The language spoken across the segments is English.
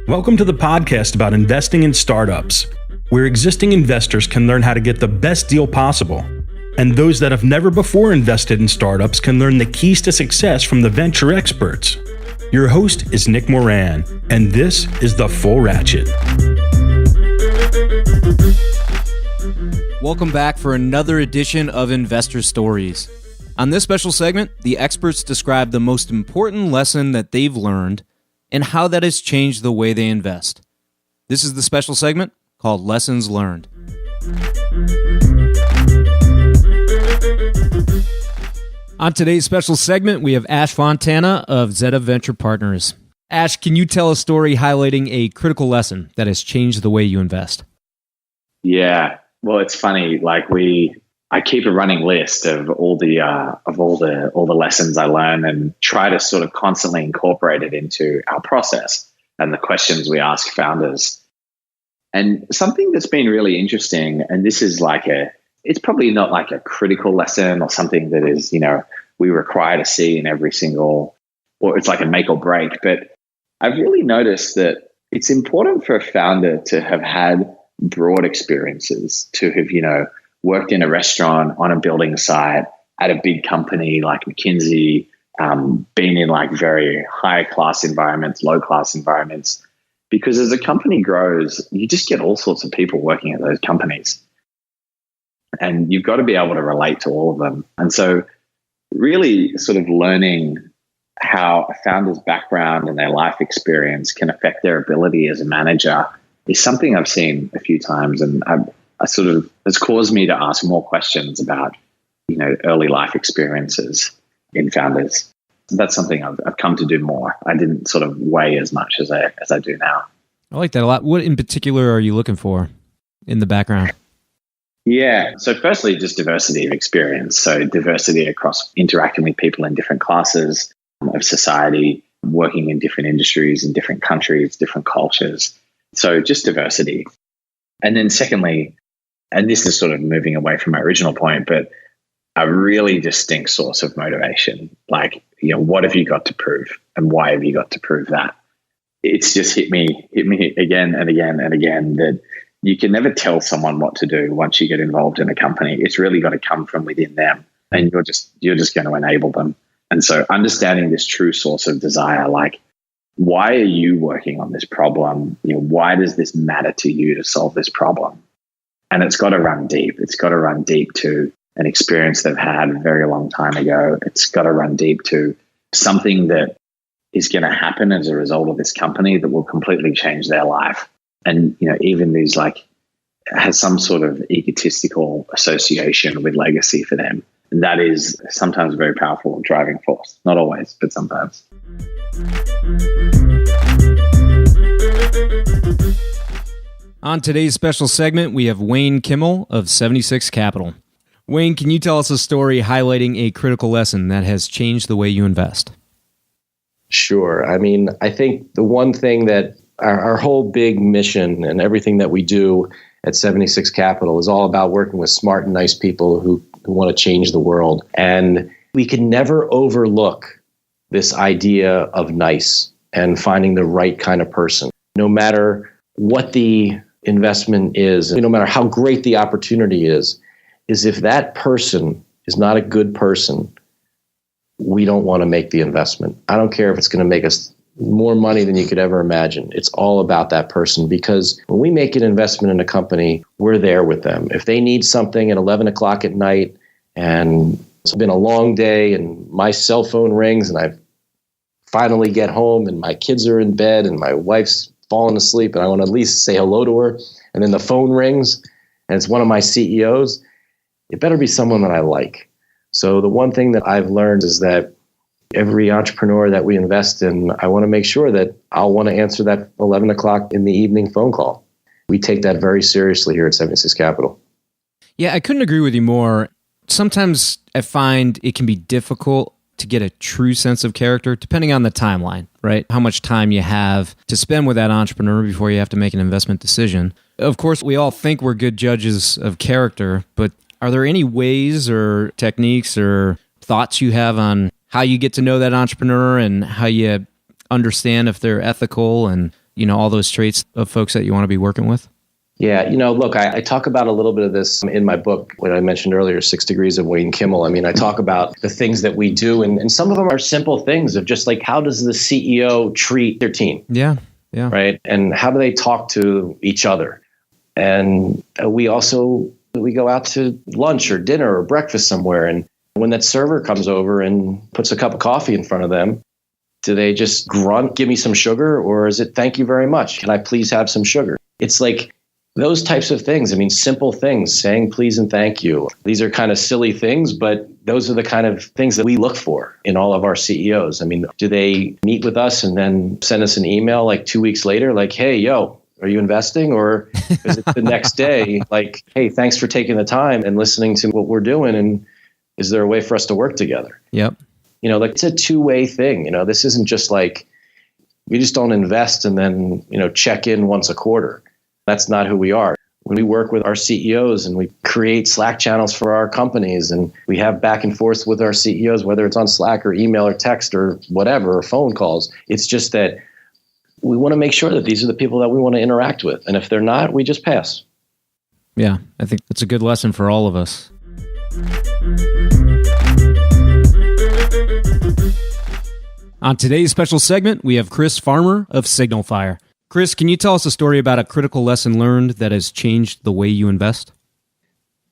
Welcome to the podcast about investing in startups, where existing investors can learn how to get the best deal possible, and those that have never before invested in startups can learn the keys to success from the venture experts. Your host is Nick Moran, and this is The Full Ratchet. Welcome back for another edition of Investor Stories. On this special segment, the experts describe the most important lesson that they've learned and how that has changed the way they invest. This is the special segment called Lessons Learned. On today's special segment, we have Ash Fontana of Zeta Venture Partners. Ash, can you tell a story highlighting a critical lesson that has changed the way you invest? Yeah, well, it's funny. I keep a running list of all the lessons I learn and try to sort of constantly incorporate it into our process and the questions we ask founders. And something that's been really interesting, and this is it's probably not like a critical lesson or something that is, we require to see in every single, or it's like a make or break. But I've really noticed that it's important for a founder to have had broad experiences, to have, worked in a restaurant, on a building site, at a big company like McKinsey, been in very high class environments, low class environments. Because as a company grows, you just get all sorts of people working at those companies. And you've got to be able to relate to all of them. And so really sort of learning how a founder's background and their life experience can affect their ability as a manager is something I've seen a few times. And has caused me to ask more questions about, early life experiences in founders. That's something I've come to do more. I didn't sort of weigh as much as I do now. I like that a lot. What in particular are you looking for in the background? Yeah. So firstly, just diversity of experience. So diversity across interacting with people in different classes of society, working in different industries in different countries, different cultures. So just diversity. And then secondly, and this is sort of moving away from my original point, but a really distinct source of motivation. What have you got to prove and why have you got to prove that? It's just hit me again and again and again that you can never tell someone what to do once you get involved in a company. It's really got to come from within them, and you're just going to enable them. And so understanding this true source of desire, why are you working on this problem? Why does this matter to you to solve this problem? And it's got to run deep. It's got to run deep to an experience they've had a very long time ago. It's got to run deep to something that is going to happen as a result of this company that will completely change their life. And, even these has some sort of egotistical association with legacy for them. And that is sometimes a very powerful driving force. Not always, but sometimes. On today's special segment, we have Wayne Kimmel of 76 Capital. Wayne, can you tell us a story highlighting a critical lesson that has changed the way you invest? Sure. I think the one thing that our whole big mission and everything that we do at 76 Capital is all about working with smart and nice people who want to change the world. And we can never overlook this idea of nice and finding the right kind of person. No matter what the investment is, no matter how great the opportunity is if that person is not a good person, we don't want to make the investment. I don't care if it's going to make us more money than you could ever imagine. It's all about that person, because when we make an investment in a company, we're there with them. If they need something at 11 o'clock at night and it's been a long day and my cell phone rings and I finally get home and my kids are in bed and my wife's fallen asleep and I want to at least say hello to her, and then the phone rings and it's one of my CEOs, it better be someone that I like. So the one thing that I've learned is that every entrepreneur that we invest in, I want to make sure that I'll want to answer that 11 o'clock in the evening phone call. We take that very seriously here at 76 Capital. Yeah, I couldn't agree with you more. Sometimes I find it can be difficult to get a true sense of character, depending on the timeline, right? How much time you have to spend with that entrepreneur before you have to make an investment decision. Of course, we all think we're good judges of character, but are there any ways or techniques or thoughts you have on how you get to know that entrepreneur and how you understand if they're ethical and, all those traits of folks that you want to be working with? Yeah, look, I talk about a little bit of this in my book, what I mentioned earlier, 6 Degrees of Wayne Kimmel. I mean, I talk about the things that we do, and some of them are simple things of just like, how does the CEO treat their team? Yeah. Right? And how do they talk to each other? And we go out to lunch or dinner or breakfast somewhere, and when that server comes over and puts a cup of coffee in front of them, do they just grunt, give me some sugar, or is it thank you very much? Can I please have some sugar? It's like those types of things. I mean, simple things, saying please and thank you. These are kind of silly things, but those are the kind of things that we look for in all of our CEOs. I mean, do they meet with us and then send us an email like 2 weeks later, like, hey, yo, are you investing? Or is it the next day, like, hey, thanks for taking the time and listening to what we're doing, and is there a way for us to work together? Yep. Like it's a two-way thing. This isn't just like we just don't invest and then, check in once a quarter. That's not who we are. When we work with our CEOs and we create Slack channels for our companies and we have back and forth with our CEOs, whether it's on Slack or email or text or whatever, or phone calls, it's just that we want to make sure that these are the people that we want to interact with. And if they're not, we just pass. Yeah, I think that's a good lesson for all of us. On today's special segment, we have Chris Farmer of Signal Fire. Chris, can you tell us a story about a critical lesson learned that has changed the way you invest?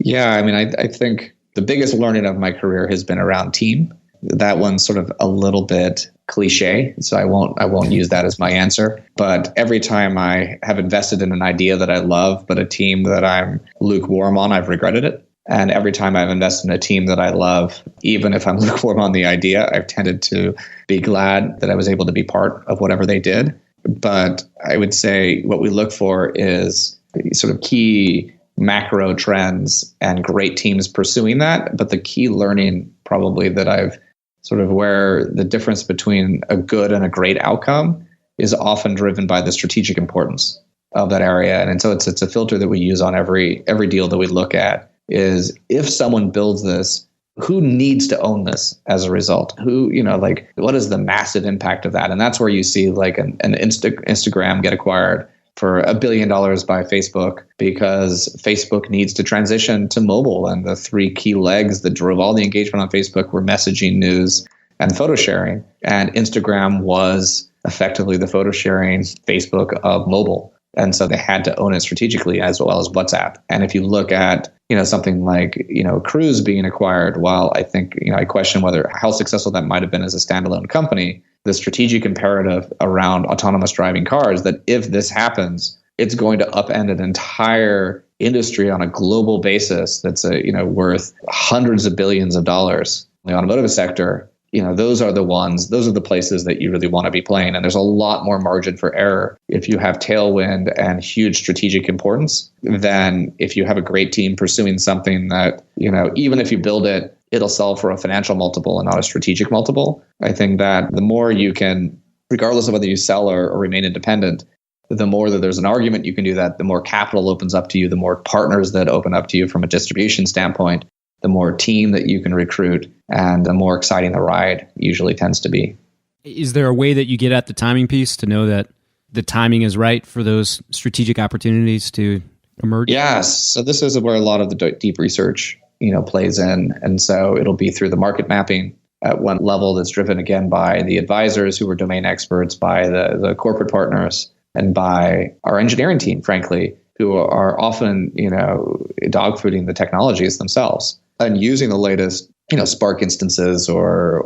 Yeah, I mean, I think the biggest learning of my career has been around team. That one's sort of a little bit cliche, so I won't use that as my answer. But every time I have invested in an idea that I love, but a team that I'm lukewarm on, I've regretted it. And every time I've invested in a team that I love, even if I'm lukewarm on the idea, I've tended to be glad that I was able to be part of whatever they did. But I would say what we look for is sort of key macro trends and great teams pursuing that. But the key learning probably that I've sort of where the difference between a good and a great outcome is often driven by the strategic importance of that area. And so it's a filter that we use on every deal that we look at is if someone builds this, who needs to own this as a result? Who, like, what is the massive impact of that? And that's where you see like an Instagram get acquired for $1 billion by Facebook because Facebook needs to transition to mobile. And the 3 key legs that drove all the engagement on Facebook were messaging, news, and photo sharing. And Instagram was effectively the photo sharing Facebook of mobile. And so they had to own it strategically as well as WhatsApp. And if you look at, something like, Cruise being acquired, while I think, I question how successful that might have been as a standalone company, the strategic imperative around autonomous driving cars, that if this happens, it's going to upend an entire industry on a global basis that's worth hundreds of billions of dollars. The automotive sector, those are the places that you really want to be playing. And there's a lot more margin for error if you have tailwind and huge strategic importance than if you have a great team pursuing something that, even if you build it, it'll sell for a financial multiple and not a strategic multiple. I think that the more you can, regardless of whether you sell or remain independent, the more that there's an argument you can do that, the more capital opens up to you, the more partners that open up to you from a distribution standpoint, the more team that you can recruit, and the more exciting the ride usually tends to be. Is there a way that you get at the timing piece to know that the timing is right for those strategic opportunities to emerge? Yes. So this is where a lot of the deep research, plays in. And so it'll be through the market mapping at one level that's driven again by the advisors who are domain experts, by the corporate partners, and by our engineering team, frankly, who are often, dogfooding the technologies themselves and using the latest, Spark instances or,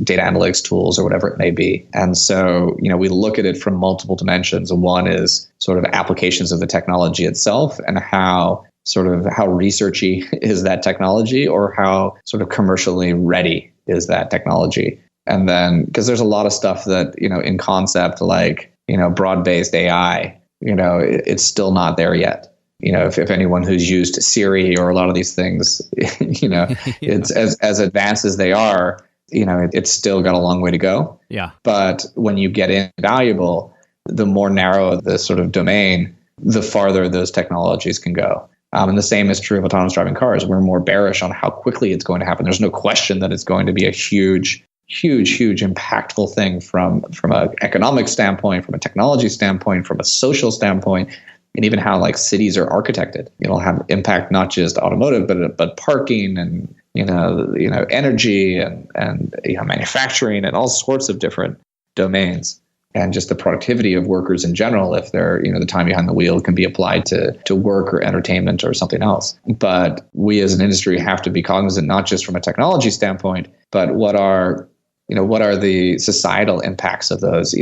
data analytics tools or whatever it may be. And so, we look at it from multiple dimensions. One is sort of applications of the technology itself and how researchy is that technology, or how sort of commercially ready is that technology. And then, because there's a lot of stuff that, in concept, like, broad-based AI, it's still not there yet. If anyone who's used Siri or a lot of these things, it's as advanced as they are, it's still got a long way to go. Yeah. But when you get invaluable, the more narrow the sort of domain, the farther those technologies can go. And the same is true of autonomous driving cars. We're more bearish on how quickly it's going to happen. There's no question that it's going to be a huge huge impactful thing from an economic standpoint, from a technology standpoint, from a social standpoint, and even how like cities are architected. It'll have impact not just automotive, but parking and energy and manufacturing and all sorts of different domains. And just the productivity of workers in general, if they're, the time behind the wheel can be applied to work or entertainment or something else. But we as an industry have to be cognizant, not just from a technology standpoint, but what are the societal impacts of those?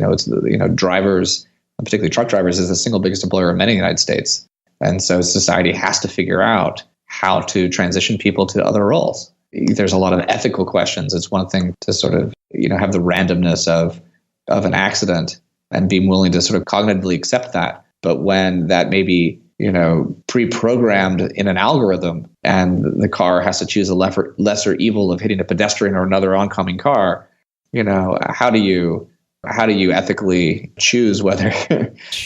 Drivers, particularly truck drivers, is the single biggest employer in many United States. And so society has to figure out how to transition people to other roles. There's a lot of ethical questions. It's one thing to sort of, have the randomness of an accident and being willing to sort of cognitively accept that. But when that may be, pre-programmed in an algorithm and the car has to choose a lesser evil of hitting a pedestrian or another oncoming car, how do you ethically choose whether,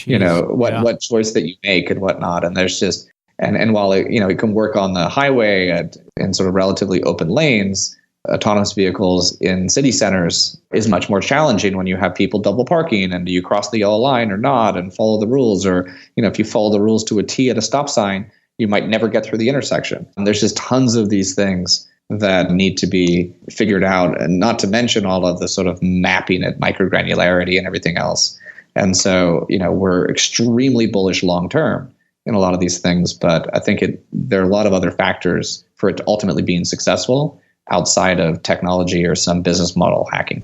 what choice that you make and whatnot? And there's just, and while it can work on the highway in sort of relatively open lanes, autonomous vehicles in city centers is much more challenging when you have people double parking and do you cross the yellow line or not and follow the rules, or if you follow the rules to a T at a stop sign, you might never get through the intersection. And there's just tons of these things that need to be figured out, and not to mention all of the sort of mapping at microgranularity and everything else. And so, we're extremely bullish long term in a lot of these things, but I think there are a lot of other factors for it to ultimately being successful outside of technology or some business model hacking.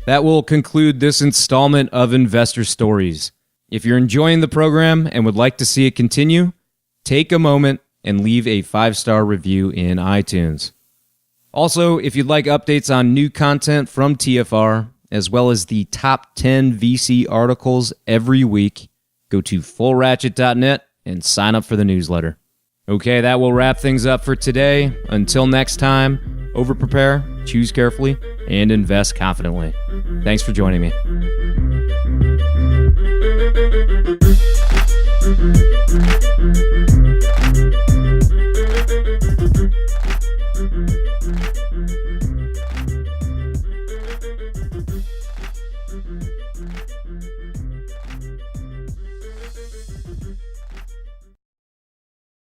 That will conclude this installment of Investor Stories. If you're enjoying the program and would like to see it continue, take a moment and leave a 5-star review in iTunes. Also, if you'd like updates on new content from TFR, as well as the top 10 VC articles every week, go to fullratchet.net and sign up for the newsletter. Okay, that will wrap things up for today. Until next time, over-prepare, choose carefully, and invest confidently. Thanks for joining me.